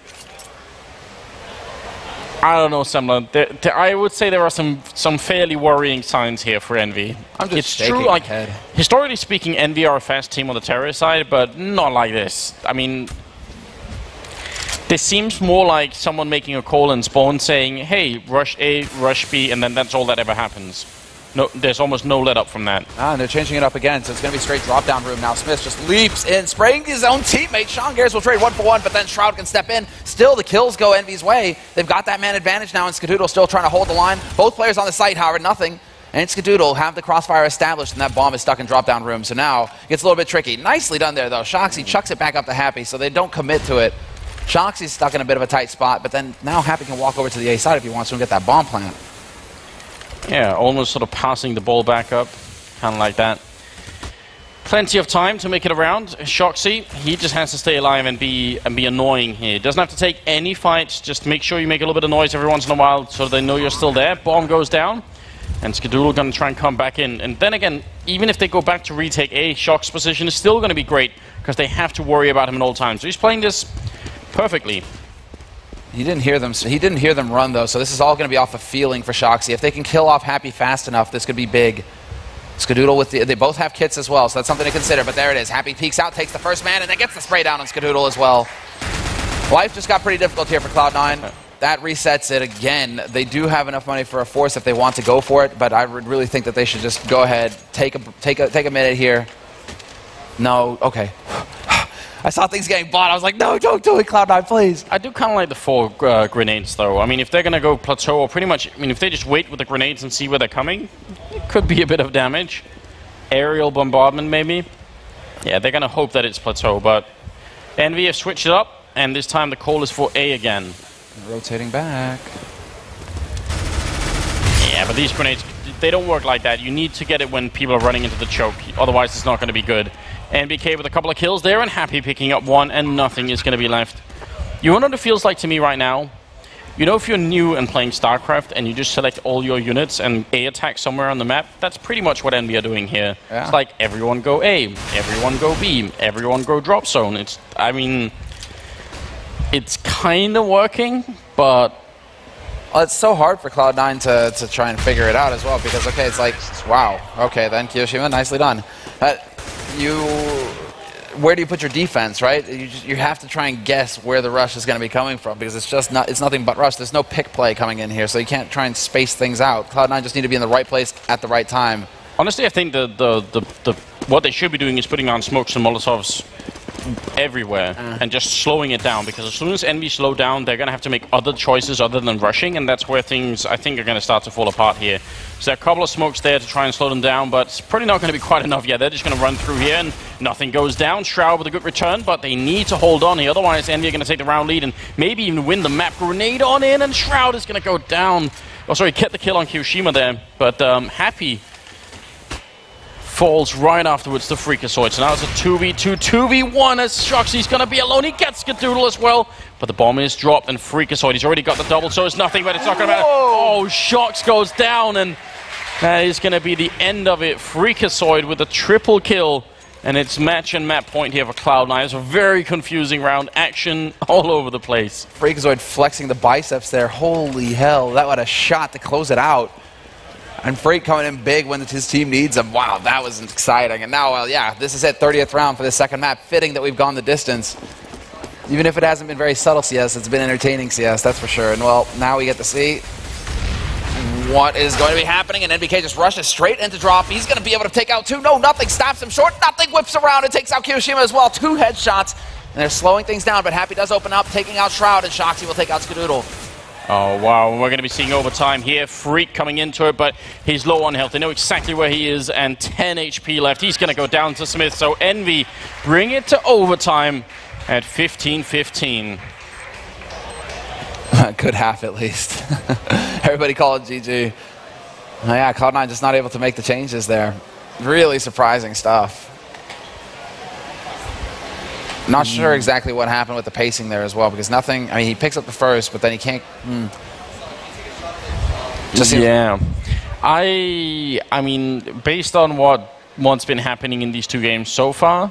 I don't know, Samler. I would say there are some fairly worrying signs here for Envy. I'm just shaking true, my head. Historically speaking, Envy are a fast team on the terrorist side, but not like this. I mean, this seems more like someone making a call in spawn saying, "Hey, rush A, rush B," and then that's all that ever happens. No, there's almost no let up from that. And they're changing it up again, so it's going to be straight drop-down room now. Smith just leaps in, spraying his own teammate. Sean Gares will trade 1-for-1, but then Shroud can step in. Still, the kills go Envy's way. They've got that man advantage now, and Skadoodle still trying to hold the line. Both players on the site, however, nothing. And Skadoodle have the crossfire established, and that bomb is stuck in drop-down room. So now, it gets a little bit tricky. Nicely done there, though. Shoxy chucks it back up to Happy, so they don't commit to it. Shoxy's stuck in a bit of a tight spot, but then now Happy can walk over to the A side if he wants to and get that bomb plant. Yeah, almost sort of passing the ball back up, kind of like that. Plenty of time to make it around. Shoxy, he just has to stay alive and be annoying here. Doesn't have to take any fights. Just make sure you make a little bit of noise every once in a while so they know you're still there. Bomb goes down, and Skadoodle gonna try and come back in. And then again, even if they go back to retake A, Shock's position is still gonna be great because they have to worry about him at all times. So he's playing this perfectly. He didn't hear them. He didn't hear them run though. So this is all going to be off of feeling for Shoxy. If they can kill off Happy fast enough, this could be big. Skadoodle with they both have kits as well, so that's something to consider. But there it is. Happy peeks out, takes the first man, and then gets the spray down on Skadoodle as well. Life just got pretty difficult here for Cloud9. That resets it again. They do have enough money for a force if they want to go for it, but I would really think that they should just go ahead, take a minute here. No, okay. I saw things getting bought. I was like, no, don't do it, Cloud9, please. I do kind of like the 4 grenades, though. I mean, if they're going to go plateau, or pretty much, I mean, if they just wait with the grenades and see where they're coming, it could be a bit of damage. Aerial bombardment, maybe. Yeah, they're going to hope that it's plateau, but Envyus switched it up, and this time the call is for A again. Rotating back. Yeah, but these grenades, they don't work like that. You need to get it when people are running into the choke. Otherwise, it's not going to be good. NBK with a couple of kills there, and Happy picking up 1, and nothing is going to be left. You know what it feels like to me right now? You know, if you're new and playing StarCraft, and you just select all your units and A attack somewhere on the map, that's pretty much what Envy are doing here. Yeah. It's like, everyone go A, everyone go B, everyone go drop zone. It's, I mean, it's kind of working, but... Well, it's so hard for Cloud9 to try and figure it out as well, because, okay, it's like, wow, okay, then Kiyoshima, nicely done. Where do you put your defense, right? You have to try and guess where the rush is going to be coming from, because it's nothing but rush. There's no pick play coming in here, so you can't try and space things out. Cloud9 just need to be in the right place at the right time. Honestly, I think what they should be doing is putting on smokes and molotovs everywhere and just slowing it down, because as soon as Envy slow down, they're going to have to make other choices other than rushing, and that's where things, I think, are going to start to fall apart here. So there are a couple of smokes there to try and slow them down, but it's probably not going to be quite enough yet. They're just going to run through here, and nothing goes down. Shroud with a good return, but they need to hold on here. Otherwise, Envy are going to take the round lead and maybe even win the map. Grenade on in, and Shroud is going to go down. Oh, sorry, get the kill on Kiyoshima there, but Happy falls right afterwards to Freakazoid. So now it's a 2v2, 2v1 as Shoxy's going to be alone. He gets Skadoodle as well, but the bomb is dropped, and Freakazoid, he's already got the double, so it's nothing, but it's not going to matter. Oh, Shox goes down, and that is going to be the end of it. Freakazoid with a triple kill, and it's match and map point here for Cloud9. It's a very confusing round. Action all over the place. Freakazoid flexing the biceps there. Holy hell, that was a shot to close it out. And Freak coming in big when his team needs him. Wow, that was exciting. And now, well, yeah, this is it, 30th round for the second map. Fitting that we've gone the distance. Even if it hasn't been very subtle CS, it's been entertaining CS, that's for sure. And, well, now we get to see what is going to be happening. And NBK just rushes straight into drop. He's going to be able to take out 2. No, nothing stops him short. Nothing whips around and takes out Kiyoshima as well. 2 headshots. And they're slowing things down, but Happy does open up, taking out Shroud, and Shoxy will take out Skadoodle. Oh, wow. We're going to be seeing overtime here. Freak coming into it, but he's low on health. They know exactly where he is, and 10 HP left. He's going to go down to Smith, so Envy bring it to overtime at 15-15. Good half, at least. Everybody call it GG. Oh, yeah, Cloud9 just not able to make the changes there. Really surprising stuff. Not sure exactly what happened with the pacing there as well, because nothing, I mean, he picks up the first, but then he can't... Just yeah. I mean, based on what's been happening in these 2 games so far,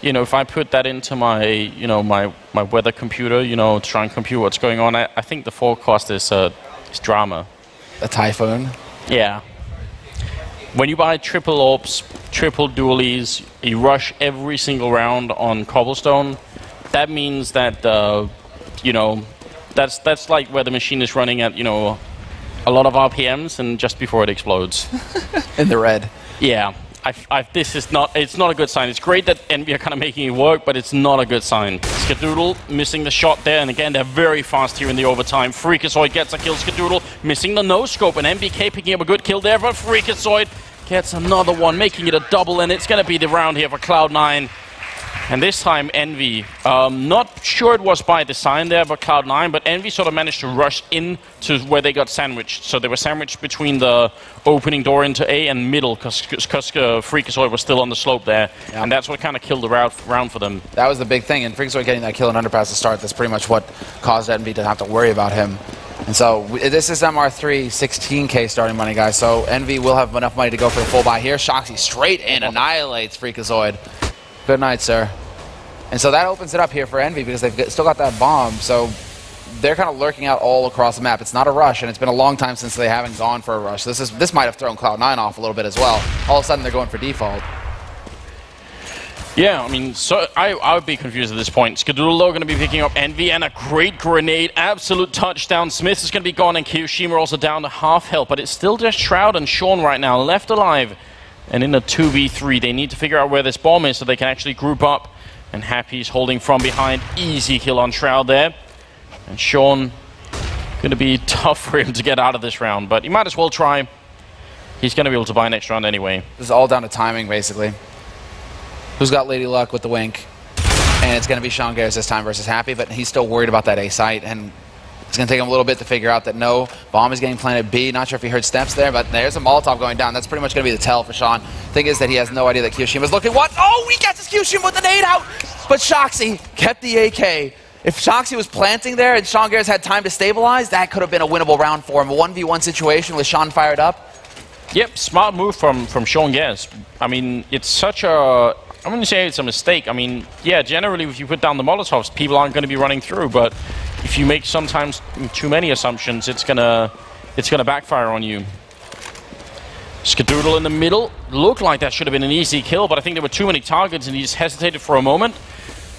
you know, if I put that into my, you know, my weather computer, you know, to try and compute what's going on, I think the forecast is drama. A typhoon? Yeah. When you buy triple orbs, triple dualies, you rush every single round on cobblestone, that means that, you know, that's like where the machine is running at, you know, a lot of RPMs and just before it explodes. In the red. Yeah. This is not, it's not a good sign. It's great that Envy are kind of making it work, but it's not a good sign. Skadoodle missing the shot there, and again, they're very fast here in the overtime. Freakazoid gets a kill. Skadoodle missing the no-scope, and MBK picking up a good kill there, but Freakazoid gets another one, making it a double, and it's going to be the round here for Cloud9. And this time, Envy, not sure it was by design there, but Cloud9, but Envy sort of managed to rush in to where they got sandwiched. So they were sandwiched between the opening door into A and middle, because Freakazoid was still on the slope there. Yeah. And that's what kind of killed the round for them. That was the big thing, and Freakazoid getting that kill in underpass to start, that's pretty much what caused Envy to have to worry about him. And so this is MR3 16K starting money, guys. So Envy will have enough money to go for the full buy here. Shoxy straight in, annihilates Freakazoid. Good night, sir. And so that opens it up here for Envy because they've still got that bomb. So they're kind of lurking out all across the map. It's not a rush, and it's been a long time since they haven't gone for a rush. This might have thrown Cloud9 off a little bit as well. All of a sudden, they're going for default. Yeah, I mean, so I would be confused at this point. Skadoodle going to be picking up Envy, and a great grenade, absolute touchdown. Smith is going to be gone, and Kiyoshima also down to half health, but it's still just Shroud and Sean right now, left alive. And in a 2v3, they need to figure out where this bomb is so they can actually group up. And Happy's holding from behind. Easy kill on Shroud there. And Sean, going to be tough for him to get out of this round, but he might as well try. He's going to be able to buy next round anyway. This is all down to timing, basically. Who's got Lady Luck with the wink? And it's going to be Sean Garris this time versus Happy, but he's still worried about that A site, and it's going to take him a little bit to figure out that no, bomb is getting planted B. Not sure if he heard steps there, but there's a Molotov going down. That's pretty much going to be the tell for Sean. Thing is that he has no idea that Kiyoshima's looking. What? Oh, he gets his Kiyoshima with the nade out! But Shoxy kept the AK. If Shoxy was planting there and Sean Garris had time to stabilize, that could have been a winnable round for him. A 1v1 situation with Sean fired up. Yep, smart move from Sean Garris. I mean, it's such a... I'm going to say it's a mistake. I mean, yeah, generally if you put down the Molotovs, people aren't going to be running through, but if you make sometimes too many assumptions, it's gonna backfire on you. Skadoodle in the middle. Looked like that should have been an easy kill, but I think there were too many targets and he just hesitated for a moment.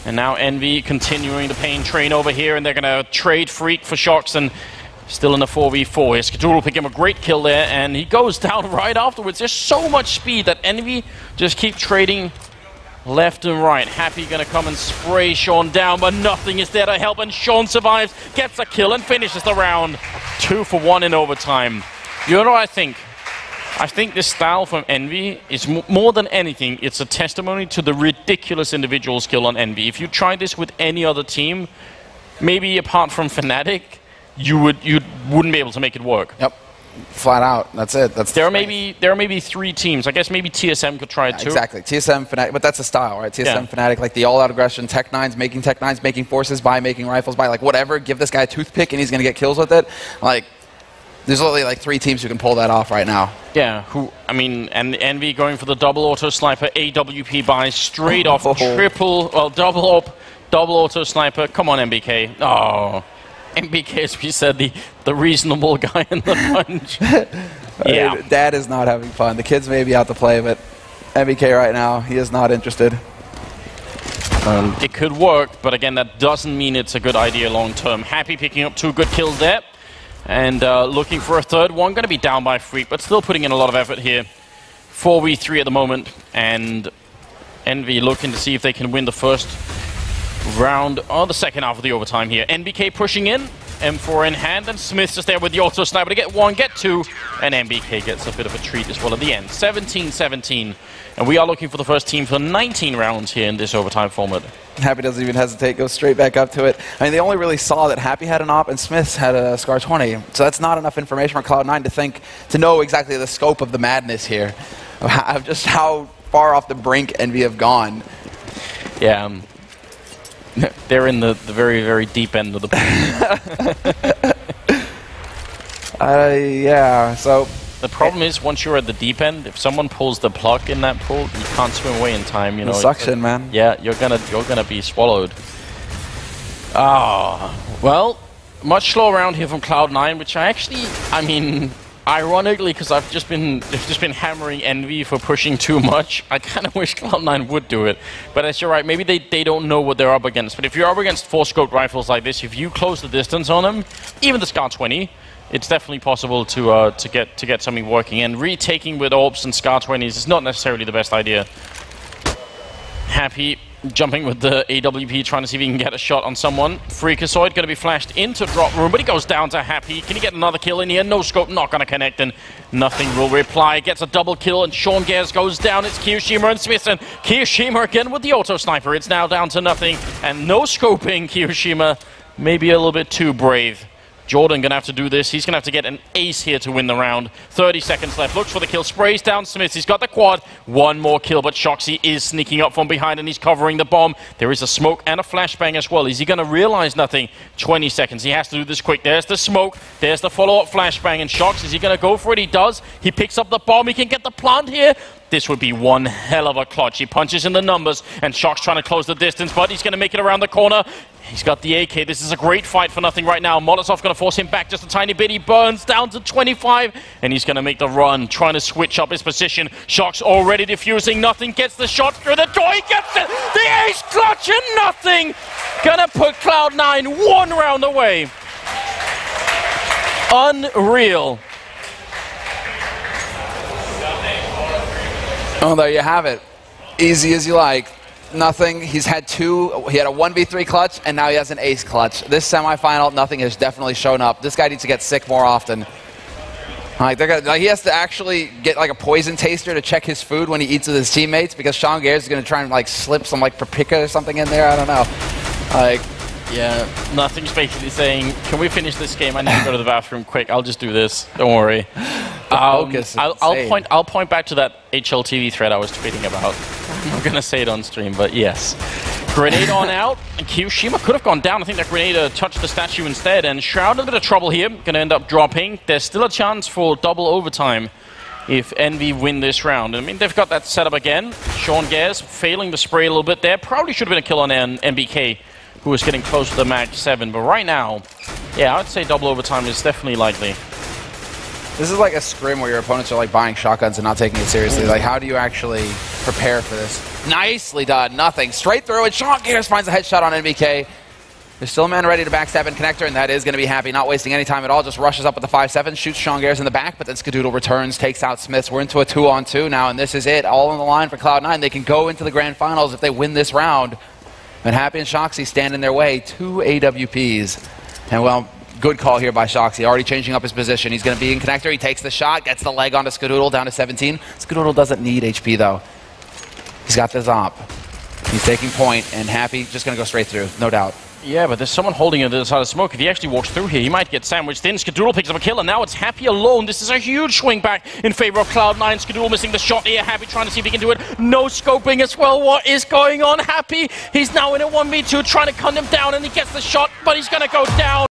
And now Envy continuing the pain train over here, and they're gonna trade Freak for Shocks, and still in the 4v4 here. Skadoodle picking up a great kill there, and he goes down right afterwards. There's so much speed that Envy just keep trading left and right. Happy gonna come and spray Sean down, but nothing is there to help, and Sean survives, gets a kill, and finishes the round. 2 for 1 in overtime. You know what I think? I think this style from Envy is more than anything, it's a testimony to the ridiculous individual skill on Envy. If you tried this with any other team, maybe apart from Fnatic, you wouldn't be able to make it work. Yep. Flat out. That's it. There are maybe 3 teams. I guess maybe TSM could try it too. Exactly. TSM, Fnatic, but that's a style, right? TSM, Fnatic, like the all-out aggression. Tech9's making forces by making rifles by, like, whatever. Give this guy a toothpick and he's going to get kills with it. Like, there's only like 3 teams who can pull that off right now. Yeah. I mean, and Envy going for the double auto sniper. AWP buys straight off double auto sniper. Come on, MBK. Oh. MBK, as we said, the reasonable guy in the bunch. Yeah. I mean, Dad is not having fun. The kids may be out to play, but MBK right now, he is not interested. It could work, but again, that doesn't mean it's a good idea long term. Happy picking up 2 good kills there. And looking for a third one. Going to be down by Freak, but still putting in a lot of effort here. 4v3 at the moment. And Envy looking to see if they can win the first round, or the second half of the overtime here. NBK pushing in, M4 in hand, and Smith's just there with the auto sniper to get 1, get 2, and NBK gets a bit of a treat as well at the end. 17-17, and we are looking for the first team for 19 rounds here in this overtime format. Happy doesn't even hesitate, goes straight back up to it. I mean, they only really saw that Happy had an op and Smith's had a Scar 20, so that's not enough information for Cloud9 to know exactly the scope of the madness here, of just how far off the brink Envy have gone. Yeah, they're in the very, very deep end of the pool. Yeah, so... The problem is, once you're at the deep end, if someone pulls the plug in that pool, you can't swim away in time, you know. Suction, man. Yeah, you're gonna be swallowed. Well, much slower round here from Cloud9, which I mean, ironically, because they've just been hammering Envy for pushing too much. I kind of wish Cloud9 would do it. But as you're right, maybe they don't know what they're up against. But if you're up against 4-scope rifles like this, if you close the distance on them, even the Scar 20, it's definitely possible to get something working. And retaking with AWPs and Scar 20s is not necessarily the best idea. Happy jumping with the AWP, trying to see if he can get a shot on someone. Freakazoid going to be flashed into drop room, but he goes down to Happy. Can he get another kill in here? No scope, not going to connect, and nothing will reply. Gets a double kill, and Sean Gares goes down. It's Kiyoshima and Smith, and Kiyoshima again with the auto sniper. It's now down to nothing, and no scoping. Kiyoshima maybe a little bit too brave. Jordan going to have to do this. He's going to have to get an ace here to win the round. 30 seconds left. Looks for the kill. Sprays down Smith. He's got the quad. One more kill, but Shoxy is sneaking up from behind, and he's covering the bomb. There is a smoke and a flashbang as well. Is he going to realize nothing? 20 seconds. He has to do this quick. There's the smoke. There's the follow-up flashbang. And Shox, is he going to go for it? He does. He picks up the bomb. He can get the plant here. This would be one hell of a clutch. He punches in the numbers, and Shox trying to close the distance, but he's going to make it around the corner. He's got the AK. This is a great fight for nothing right now. Molotov going to force him back just a tiny bit. He burns down to 25, and he's going to make the run, trying to switch up his position. Shox already defusing. Nothing gets the shot through the door. He gets it. The ace clutch and nothing. Going to put Cloud9 one round away. Unreal. Oh, there you have it. Easy as you like. Nothing. He's had two. He had a 1v3 clutch, and now he has an ace clutch. This semifinal, nothing has definitely shown up. This guy needs to get sick more often. Like, he has to actually get like a poison taster to check his food when he eats with his teammates, because Sean Gares is going to try and like slip some like paprika or something in there. I don't know. Like, yeah, nothing's basically saying, can we finish this game? I need to go to the bathroom quick. I'll just do this. Don't worry. I'll point back to that HLTV thread I was tweeting about. I'm going to say it on stream, but yes. Grenade on out, and Kiyoshima could have gone down. I think that grenade touched the statue instead, and Shroud in a bit of trouble here. Going to end up dropping. There's still a chance for double overtime if Envy win this round. I mean, they've got that set up again. Sean Gares failing the spray a little bit there. Probably should have been a kill on MBK, who was getting close to the mag-7. But right now, yeah, I'd say double overtime is definitely likely. This is like a scrim where your opponents are like buying shotguns and not taking it seriously. Like, how do you actually prepare for this? Nicely done. Nothing. Straight through it. Sean Gares finds a headshot on NBK. There's still a man ready to backstab in connector, and that is going to be Happy. Not wasting any time at all. Just rushes up with the 5-7, shoots Sean Gares in the back, but then Skadoodle returns, takes out Smiths. We're into a 2-on-2 now, and this is it. All on the line for Cloud9. They can go into the grand finals if they win this round. And Happy and Shoxy stand in their way. 2 AWPs. And, well, good call here by Shoxy. Already changing up his position. He's going to be in connector. He takes the shot, gets the leg onto Skadoodle, down to 17. Skadoodle doesn't need HP, though. He's got the Zomp. He's taking point, and Happy just going to go straight through, no doubt. Yeah, but there's someone holding it to the side of smoke. If he actually walks through here, he might get sandwiched in. Skadoodle picks up a kill, and now it's Happy alone. This is a huge swing back in favor of Cloud9. Skadoodle missing the shot here. Happy trying to see if he can do it. No scoping as well. What is going on? Happy, he's now in a 1v2 trying to cut him down, and he gets the shot, but he's going to go down.